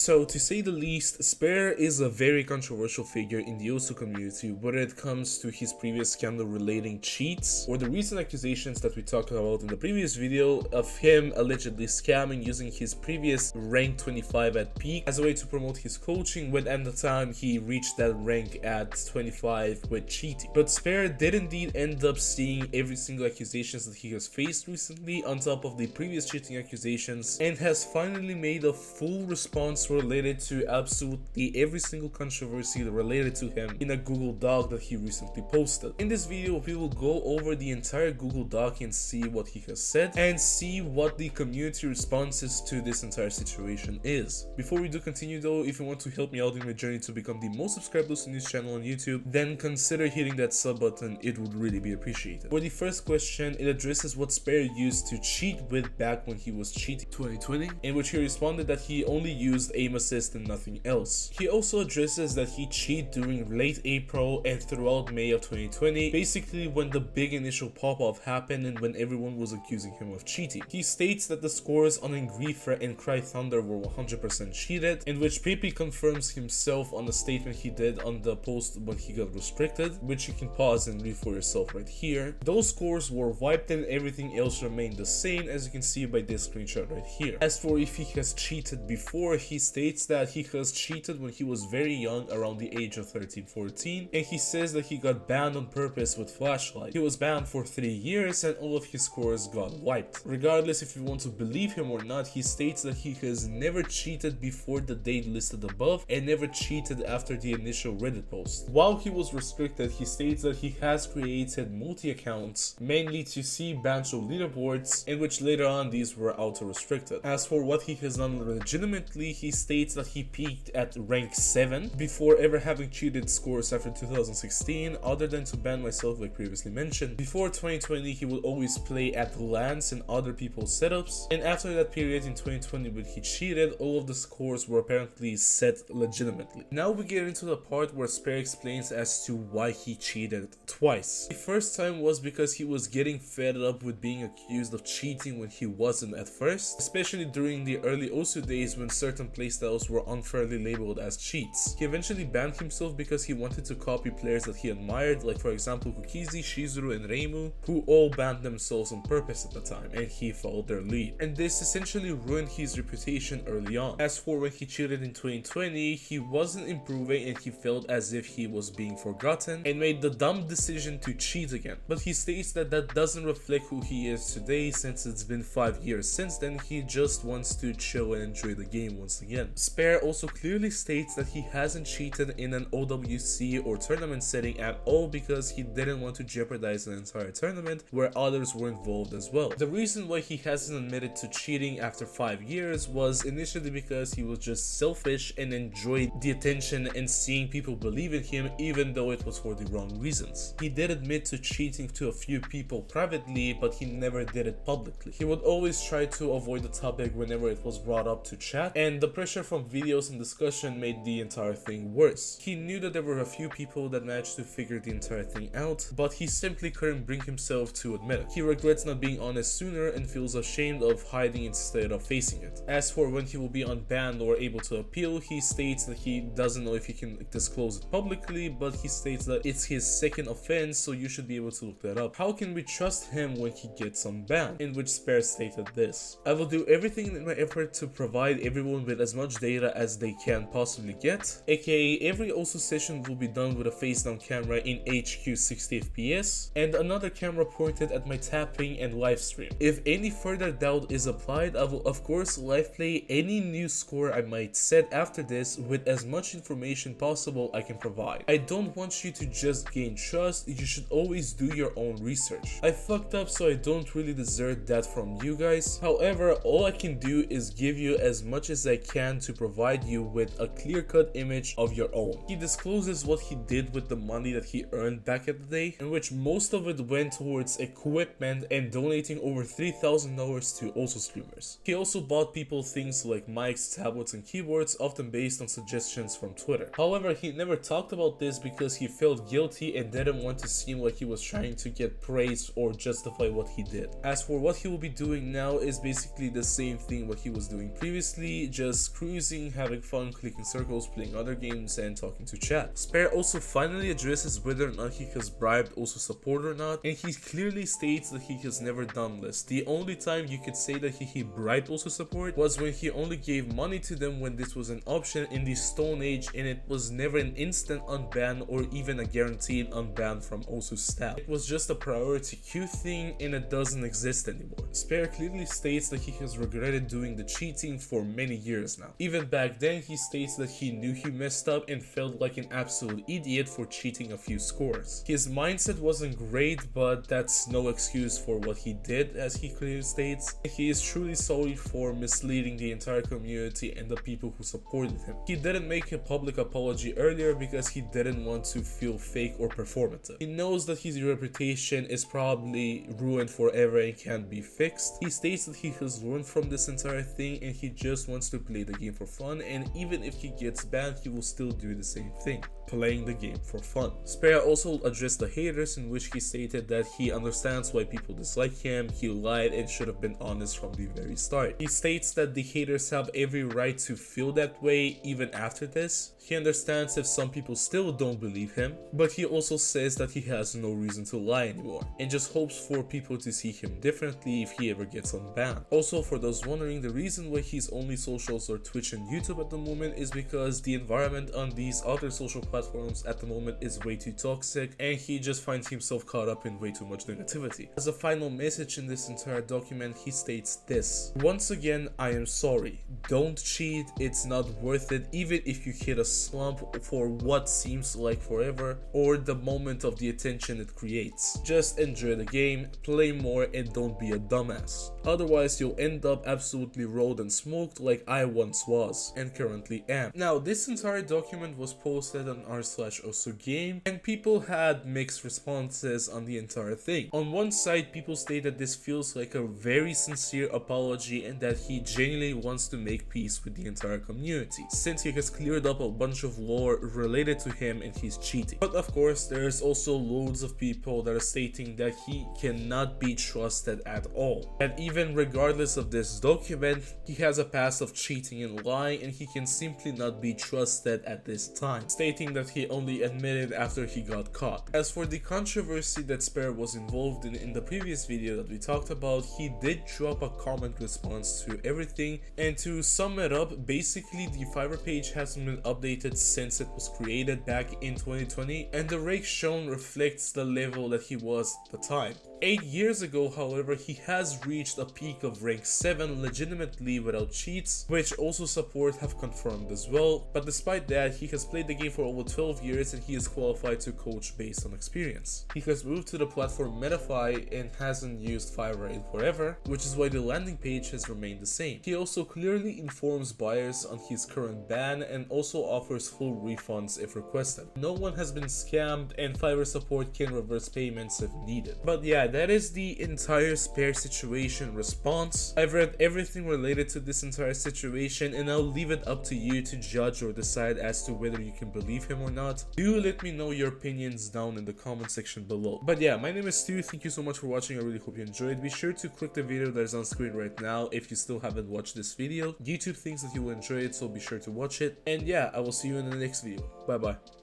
So, to say the least, Spare is a very controversial figure in the Osu community, whether it comes to his previous scandal relating cheats, or the recent accusations that we talked about in the previous video of him allegedly scamming using his previous rank 25 at peak as a way to promote his coaching, when at the time he reached that rank at 25 with cheating. But Spare did indeed end up seeing every single accusations that he has faced recently on top of the previous cheating accusations, and has finally made a full response related to absolutely every single controversy related to him in a Google Doc that he recently posted. In this video, we will go over the entire Google Doc and see what he has said and see what the community responses to this entire situation is. Before we do continue though, if you want to help me out in my journey to become the most subscribed Osu news channel on YouTube, then consider hitting that sub button, it would really be appreciated. For the first question, it addresses what Spare used to cheat with back when he was cheating 2020, in which he responded that he only used aim assist and nothing else. He also addresses that he cheated during late April and throughout May of 2020, basically when the big initial pop-off happened and when everyone was accusing him of cheating. He states that the scores on Angrifa and Cry Thunder were 100% cheated, in which Pepe confirms himself on a statement he did on the post when he got restricted, which you can pause and read for yourself right here. Those scores were wiped and everything else remained the same, as you can see by this screenshot right here. As for if he has cheated before, he states that he has cheated when he was very young, around the age of 13-14, and he says that he got banned on purpose with Flashlight. He was banned for 3 years and all of his scores got wiped. Regardless if you want to believe him or not, he states that he has never cheated before the date listed above and never cheated after the initial Reddit post. While he was restricted, he states that he has created multi-accounts mainly to see Bancho leaderboards, in which later on these were auto-restricted. As for what he has done legitimately, he states that he peaked at rank 7 before ever having cheated scores after 2016, other than to ban myself like previously mentioned. Before 2020, he would always play at LANs and other people's setups, and after that period in 2020 when he cheated, all of the scores were apparently set legitimately. Now we get into the part where Spare explains as to why he cheated twice. The first time was because he was getting fed up with being accused of cheating when he wasn't at first, especially during the early Osu days when certain playstyles were unfairly labeled as cheats. He eventually banned himself because he wanted to copy players that he admired, like for example Kukizi, Shizuru and Reimu, who all banned themselves on purpose at the time, and he followed their lead. And this essentially ruined his reputation early on. As for when he cheated in 2020, he wasn't improving and he felt as if he was being forgotten and made the dumb decision to cheat again. But he states that that doesn't reflect who he is today, since it's been 5 years since then. He just wants to chill and enjoy the game once again. Spare also clearly states that he hasn't cheated in an OWC or tournament setting at all because he didn't want to jeopardize an entire tournament where others were involved as well. The reason why he hasn't admitted to cheating after 5 years was initially because he was just selfish and enjoyed the attention and seeing people believe in him, even though it was for the wrong reasons. He did admit to cheating to a few people privately, but he never did it publicly. He would always try to avoid the topic whenever it was brought up to chat, and the pressure from videos and discussion made the entire thing worse. He knew that there were a few people that managed to figure the entire thing out, but he simply couldn't bring himself to admit it. He regrets not being honest sooner and feels ashamed of hiding instead of facing it. As for when he will be unbanned or able to appeal, he states that he doesn't know if he can disclose it publicly, but he states that it's his second offense, so you should be able to look that up. How can we trust him when he gets unbanned? In which Spare stated this: I will do everything in my effort to provide everyone with as much data as they can possibly get, aka every Osu session will be done with a face down camera in HQ 60 FPS and another camera pointed at my tapping and live stream. If any further doubt is applied, I will of course live play any new score I might set after this with as much information possible I can provide. I don't want you to just gain trust, you should always do your own research. I fucked up, so I don't really deserve that from you guys. However, all I can do is give you as much as I can to provide you with a clear-cut image of your own. He discloses what he did with the money that he earned back at the day, in which most of it went towards equipment and donating over $3,000 to Osu streamers. He also bought people things like mics, tablets and keyboards, often based on suggestions from Twitter. However, he never talked about this because he felt guilty and didn't want to seem like he was trying to get praise or justify what he did. As for what he will be doing now is basically the same thing what he was doing previously, just just cruising, having fun, clicking circles, playing other games, and talking to chat. Spare also finally addresses whether or not he has bribed also support or not, and he clearly states that he has never done this. The only time you could say that he bribed also support was when he only gave money to them when this was an option in the Stone Age, and it was never an instant unban or even a guaranteed unban from also staff. It was just a priority queue thing, and it doesn't exist anymore. Spare clearly states that he has regretted doing the cheating for many years now. Even back then, he states that he knew he messed up and felt like an absolute idiot for cheating a few scores. His mindset wasn't great, but that's no excuse for what he did, as he clearly states. He is truly sorry for misleading the entire community and the people who supported him. He didn't make a public apology earlier because he didn't want to feel fake or performative. He knows that his reputation is probably ruined forever and can't be fixed. He states that he has learned from this entire thing and he just wants to play the game for fun, and even if he gets banned, he will still do the same thing, playing the game for fun. Spare also addressed the haters, in which he stated that he understands why people dislike him, he lied and should have been honest from the very start. He states that the haters have every right to feel that way even after this. He understands if some people still don't believe him, but he also says that he has no reason to lie anymore, and just hopes for people to see him differently if he ever gets unbanned. Also, for those wondering, the reason why his only socials are Twitch and YouTube at the moment is because the environment on these other social platforms at the moment is way too toxic, and he just finds himself caught up in way too much negativity. As a final message in this entire document, he states this: once again, I am sorry. Don't cheat, it's not worth it, even if you hit a slump for what seems like forever or the moment of the attention it creates. Just enjoy the game, play more, and don't be a dumbass. Otherwise, you'll end up absolutely rolled and smoked like I once was and currently am. Now, this entire document was posted on r/osugame, and people had mixed responses on the entire thing. On one side, people state that this feels like a very sincere apology and that he genuinely wants to make peace with the entire community, since he has cleared up a bunch of lore related to him and his cheating. But of course, there's also loads of people that are stating that he cannot be trusted at all, and even regardless of this document, he has a past of cheating and lying, and he can simply not be trusted at this time, stating that he only admitted after he got caught. As for the controversy that Spare was involved in the previous video that we talked about, he did drop a comment response to everything, and to sum it up, basically the Fiverr page hasn't been updated since it was created back in 2020, and the rake shown reflects the level that he was at the time. 8 years ago, however, he has reached a peak of rank 7 legitimately without cheats, which also support have confirmed as well. But despite that, he has played the game for over 12 years and he is qualified to coach based on experience. He has moved to the platform Metafy and hasn't used Fiverr in forever, which is why the landing page has remained the same. He also clearly informs buyers on his current ban and also offers full refunds if requested. No one has been scammed, and Fiverr support can reverse payments if needed. But yeah, that is the entire Spare situation response. I've read everything related to this entire situation, and I'll leave it up to you to judge or decide as to whether you can believe him or not. Do let me know your opinions down in the comment section below. But yeah, my name is Stu. Thank you so much for watching. I really hope you enjoyed. Be sure to click the video that is on screen right now if you still haven't watched this video. YouTube thinks that you will enjoy it, so be sure to watch it. And yeah, I will see you in the next video. Bye bye.